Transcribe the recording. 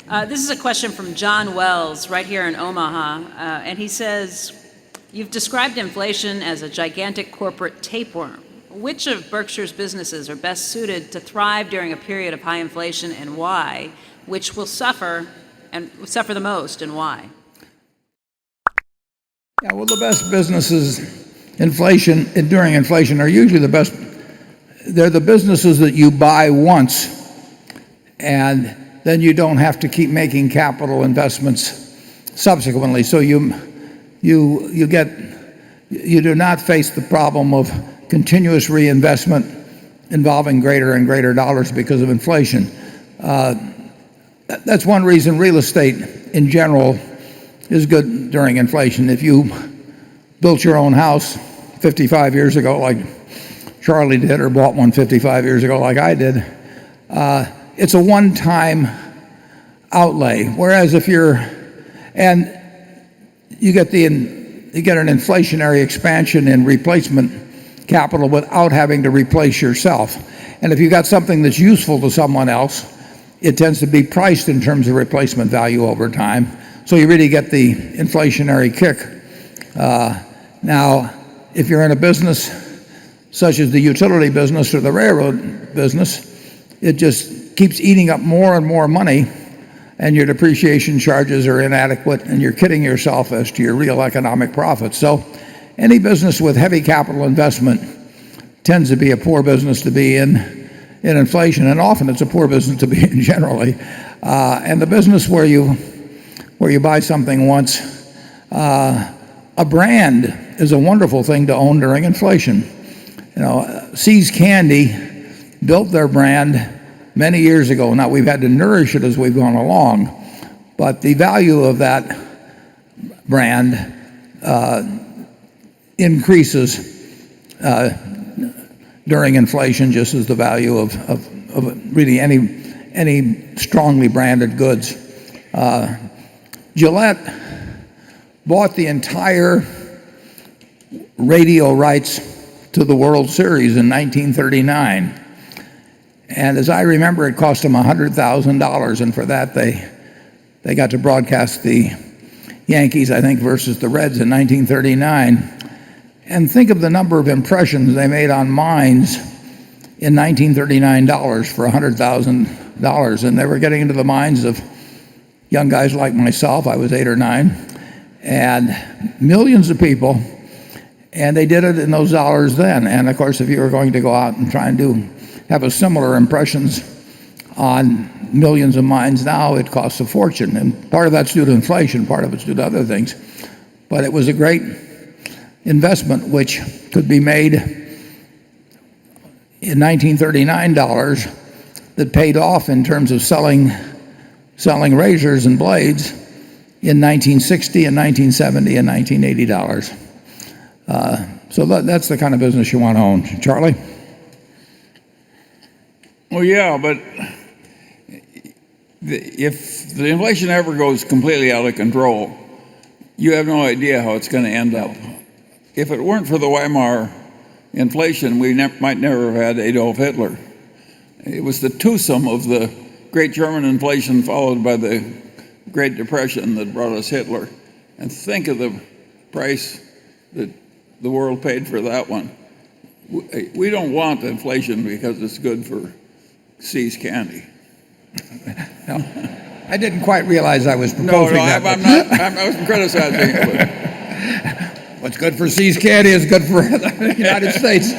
This is a question from John Wells right here in Omaha, and he says, you've described inflation as a gigantic corporate tapeworm. Which of Berkshire's businesses are best suited to thrive during a period of high inflation, and why? Which will suffer the most, and why? Yeah, well, the best businesses during inflation are usually the best. They're the businesses that you buy once, and then you don't have to keep making capital investments subsequently. So you do not face the problem of continuous reinvestment involving greater and greater dollars because of inflation. That's one reason real estate in general is good during inflation. If you built your own house 55 years ago like Charlie did, or bought one 55 years ago like I did, it's a one-time outlay. Whereas if you get an inflationary expansion in replacement capital without having to replace yourself. And if you got something that's useful to someone else, it tends to be priced in terms of replacement value over time. So you really get the inflationary kick. Now, if you're in a business such as the utility business or the railroad business, it just keeps eating up more and more money, and your depreciation charges are inadequate, and you're kidding yourself as to your real economic profits. So any business with heavy capital investment tends to be a poor business to be in inflation, and often it's a poor business to be in generally. And the business where you buy something once, a brand is a wonderful thing to own during inflation. See's Candy built their brand many years ago. Now we've had to nourish it as we've gone along, but the value of that brand increases during inflation, just as the value of really any strongly branded goods. Gillette bought the entire radio rights to the World Series in 1939. And as I remember, it cost them $100,000, and for that they got to broadcast the Yankees, I think, versus the Reds in 1939. And think of the number of impressions they made on minds in 1939 for $100,000, and they were getting into the minds of young guys like myself. I was 8 or 9, and millions of people, and they did it in those dollars then. And of course, if you were going to go out and try and have a similar impressions on millions of minds now, it costs a fortune, and part of that's due to inflation, part of it's due to other things. But it was a great investment which could be made in 1939 that paid off in terms of selling razors and blades in 1960 and 1970 and 1980 dollars. So that's the kind of business you want to own. Charlie? Well, yeah, but if the inflation ever goes completely out of control, you have no idea how it's going to end up. If it weren't for the Weimar inflation, we might never have had Adolf Hitler. It was the twosome of the great German inflation followed by the Great Depression that brought us Hitler. And think of the price that the world paid for that one. We don't want inflation because it's good for See's Candy. No, I didn't quite realize I was proposing that. I wasn't criticizing it. What's good for See's Candy is good for the United States.